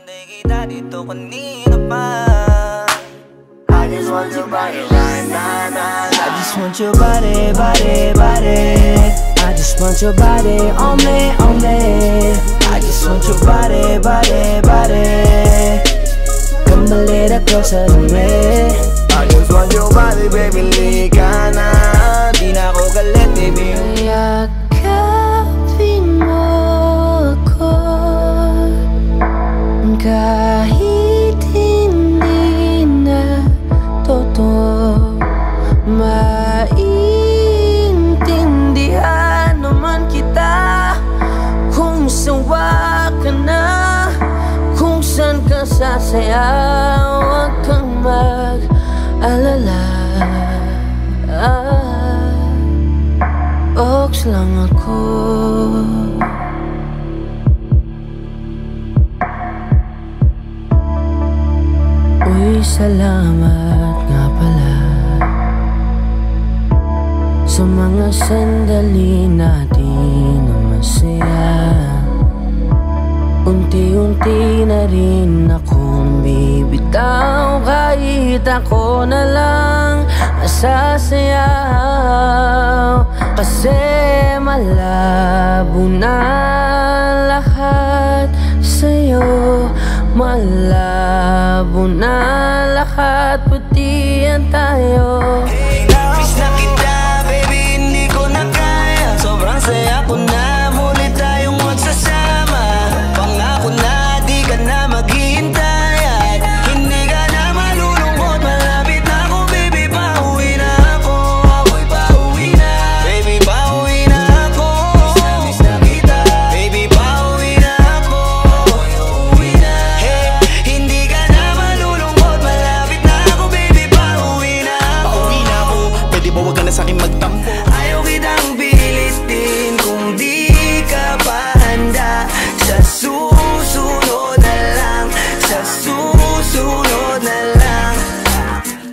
Hindi kita dito kanina pa. I just want your body right now. I just want your body, body, body. I just want your body on me, on me. I just want your body, body, body. Come a little closer to me. I just want your body, baby, lika na. Di na ako galit, baby. Yakapin mo ako kahit hindi na totoo. Maintindihan naman kita kung sawa ka na, kung saan ka sasaya. Huwag kang mag-alala. Box lang ako. Uy, salamat nga pala sa mga sandali natin na masaya. Unti-unti na rin akong bibitaw, kahit ako na lang masasayaw. Kasi malabo na lahat sa'yo, malabo na lahat, pati yan tayo. Miss na kita, baby, hindi ko na kaya. Sobrang saya ko na, muli tayong magsasama. Pangako na, di ka na maghihintay at hindi ka na malulungkot. Malapit na ako, baby, pauwi na ako. Ako'y pauwi na, baby, pauwi na ako. Miss na kita, baby, pauwi na ako. Ako'y uuwi na, hey, hindi ka na malulungkot. Malapit na ako, baby, pauwi na ako. Pauwi na ako, pwede ba wag ka na sa'kin magtampo? Ayaw kitang bilitin kung di ka pa handa. Sa susunod na lang, sa susunod na lang.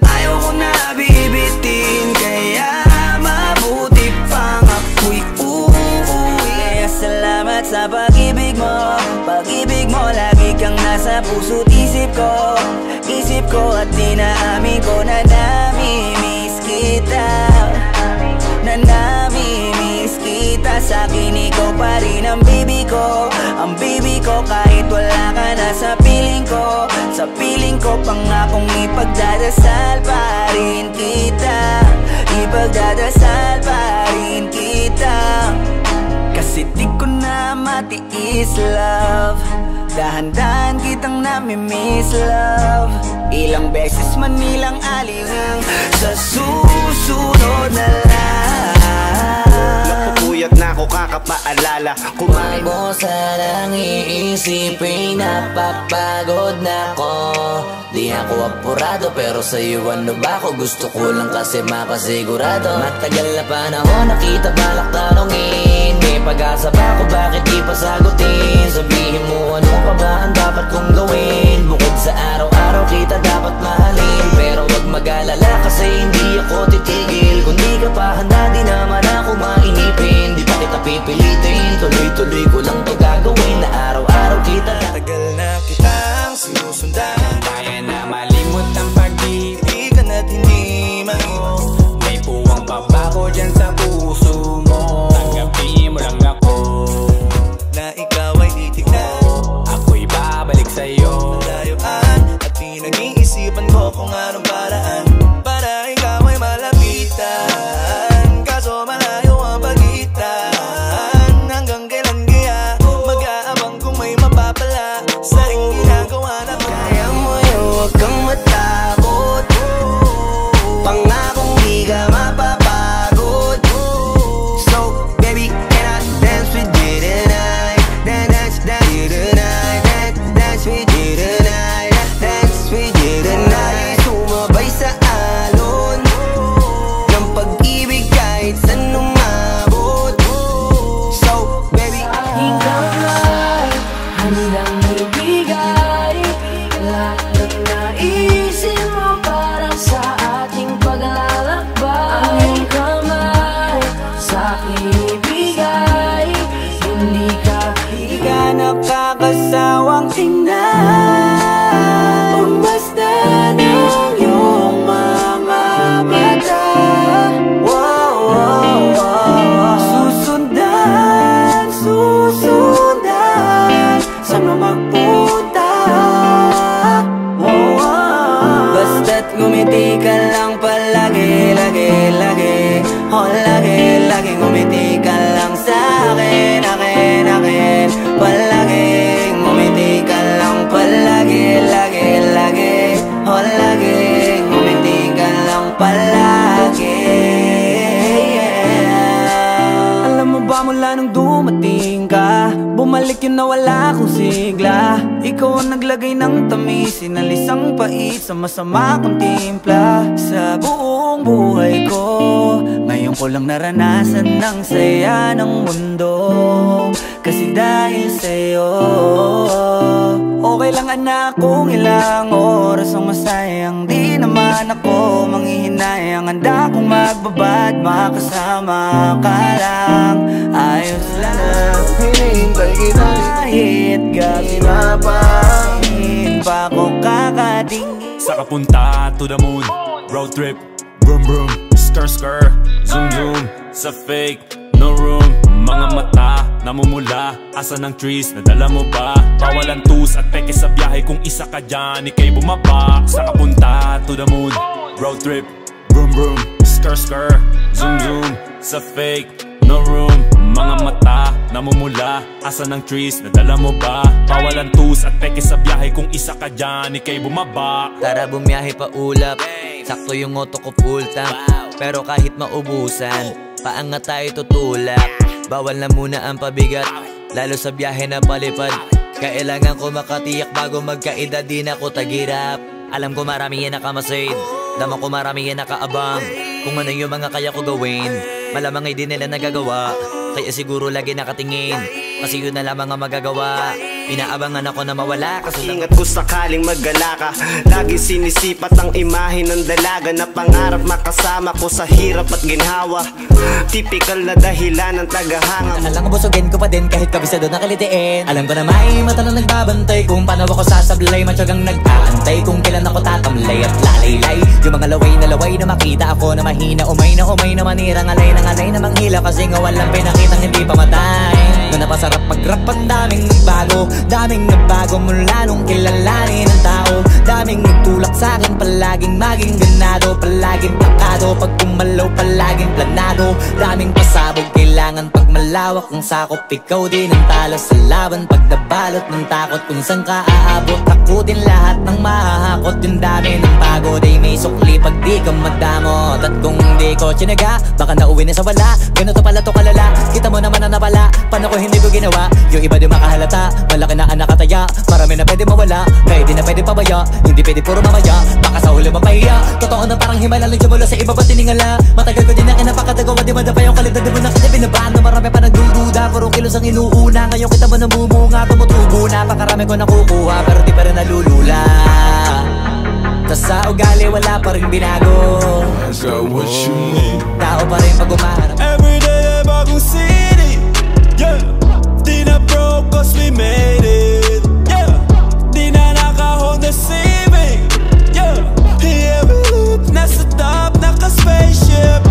Ayaw ko na bibitin, kaya mabuti pang ako'y uuwi. Kaya salamat sa pag-ibig mo, pag-ibig mo. Lagi kang nasa puso't isip ko, isip ko. At dinaamin ko na nami-miss kita, na nami-miss kita. Sa'kin ikaw pa rin ang baby ko, ang baby ko. Kahit wala ka na sa piling ko, sa piling ko. Pangakong ipagdadasal pa rin kita, ipagdadasal pa rin kita. Kasi di ko na matiis, love. Dahan-dahan kitang nami-miss, love. Ilang beses man nilang aliwang, sa susunod na lang. Napupuyat na ako kakapaalala. Kumain mo sanang iisipin, napapagod na ko. Di ako apurado, pero sa'yo ano ba ako? Gusto ko lang kasi makasigurado. Matagal na panahon nakita balak tanongin, may pag-asa ba ako, bakit di pa sagutin? Sabihin mo ano pa ba ang dapat kong gawin? Bukod sa araw-araw kita dapat mahalin, pero wag mag-alala kasi hindi ako titigil. Kung di ka pa handa, di naman ako mainipin. Di pa kita pipilitin, tuloy-tuloy ko lang to gagawin. Na araw-araw kita, tagal na kitang sinusundan. Kaya na malimot ang pag-ibig at hindi mo. May puwang babago dyan sa puso mo. Tanggapin mo lang ako, na ikaw ay titignan. ako'y babalik sa'yo. Layuan at pinag-iisipan ko kung anong paraan para ikaw ay malapitan. Kaso malayo ang pagitan. Hanggang kailan kaya mag-aabang kung may mapapala sa ring ginagawa na kaya mo yung huwag kang matakot. Pangakong di ka mapapagod. So baby, can I dance with you tonight? Dance with you tonight. Dance with you tonight. Dance with you tonight. Sumabay sa alon ng pag-ibig kahit saan umabot. So baby, ikaw ay handang ibigay lahat ng nais halik yun na wala akong sigla. Ikaw ang naglagay ng tamis, sinalis ang pait sa masama kong timpla. Sa buong buhay ko, ngayon ko lang naranasan ng saya ng mundo. Kasi dahil sa'yo, okay lang anak kung ilang oras ang masayang. Di naman ako manghihinayang, handa kong magbabad, makasama ka lang. Ayos lang, hinihintay kita kahit gabi na pa. Hindi pa ako kakatingin. Sa kapunta to the moon, road trip, vroom vroom, skr skr, zoom zoom. Sa fake, no room. Mga mata, namumula, asa ng trees, nadala mo ba? Bawalan tus at peke sa biyahe, kung isa ka dyan, ikay bumaba. Sa kapunta to the moon, road trip, vroom vroom, skr skr, zoom zoom. Sa fake, no room. Mga mata, namumula, asa ng trees, nadala mo ba? Bawalan tus at peke sa biyahe, kung isa ka dyan, ikay bumaba. Tara bumiyahe pa ulap, sakto yung auto ko full tank. Pero kahit maubusan, paangat tayo tutulak. Bawal na muna ang pabigat, lalo sa biyahe na palipad. Kailangan ko makatiyak bago magkaedad, di na ko tagirap. Alam ko marami yan nakamasid, dama ko marami yan nakaabang. Kung ano yung mga kaya ko gawin, malamang ay di nila nagagawa. Kaya siguro lagi nakatingin, kasi yun na lamang ang magagawa. Inaabangan ako na mawala kasi ingat ko sakaling maggala ka. Lagi sinisipat ang imahe ng dalaga na pangarap makasama ko sa hirap at ginhawa. Typical na dahilan ng tagahanga. alam ko busugin ko pa din kahit kabisado nakalitiin. Alam ko na may mata na nagbabantay kung paano ako sasablay. Matyagang nag-aantay kung kailan ako tatamlay at lalaylay. Yung mga laway na makita ako na mahina. Umay na manirang alay na manghila. Kasi nga walang pinakitang hindi pamatay. Na napasarap mag-rap ang daming nagbago. Daming nagbago mula nung kilalanin ang tao. Daming nagtulak sa'kin, palaging maging ganado. Palaging plakado, pag kumalaw palaging planado. Daming pasabog, kailangan pag malawak ang sakop. Ikaw din ang talo sa laban, pag nabalot ng takot. Kung saan ka aabot, ako din lahat ng mahahakot. Yung dami ng pagod ay may sukli pag di ka madamot. At kung di ko tsinaga, baka nauwi na sa wala. Ganito pala to kalala, kita mo naman na napala. Paano ko hindi ko ginawa, yung iba di makahalata. Malaki na anak kataya, marami na pwede mawala. Kaya di na pwede pabaya, hindi pwede puro mamaya. Baka sa huli mapahiya, totoo na parang himala. Lang mula sa iba ba tiningala. Matagal ko din na kinapakadagawa, di madapa yung kalidad. Di mo na kita binabaan na marami pa nagdududa. Puro kilos ang inuuna, ngayon kita mo namumunga. Tumutubo na, pakarami ko nakukuha, pero di pa rin nalulula. Tas sa ugali wala pa rin binago. Is that what you need? Tao pa rin pag umaharap. Everyday ay bagong city, yeah. Di na broke cause we made it, yeah. Di na naka-hold na saving, yeah. Every loop nasa top, naka-spaceship.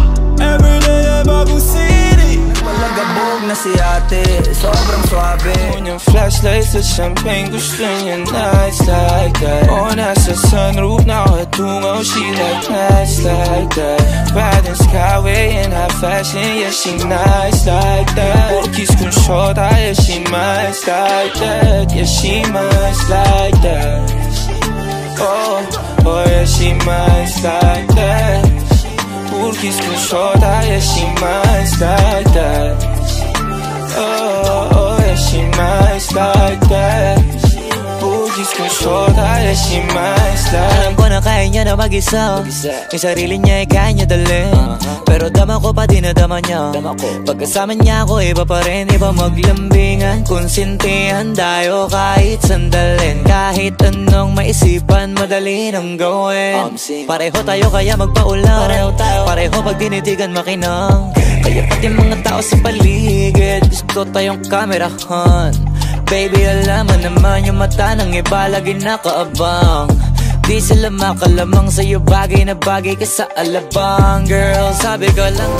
Everyday ay bagong city. Malagabog na si ate, sobrang swabe. Yung flashlights at champagne, gusto niya nights like that. Oh, nasa sunroof, nakatungaw, she like nights like that. Riding skyway in high fashion, yeah, she nice like that. Kiss kong shorta, yeah, she nice like that. Yeah, she nice like that. Oh, oh, yeah, she nice like that. Kiss kong shorta, yeah, she nice like that. Oh, yeah, she nice like that. Boogies kong shorta, yeah, she nice like that. Alam ko na kaya niya na mag-isa. Yung sarili niya ay kaya niya dalhin. Pero dama ko pa din na dama niya. Pagkasama niya ako iba pa rin. Iba maglambingan, konsintihan tayo kahit sandalin. Kahit anong maisipan, madali nang gawin. Pareho tayo kaya magpaulang. Pareho pag tinitigan makinang. Kaya pati mga tao sa paligid gusto tayong kamerahan. Baby, alam mo naman yung mata ng iba lagi nakaabang. Di sila makalamang sa'yo, bagay na bagay ka sa alabang. Girl, sabi ko lang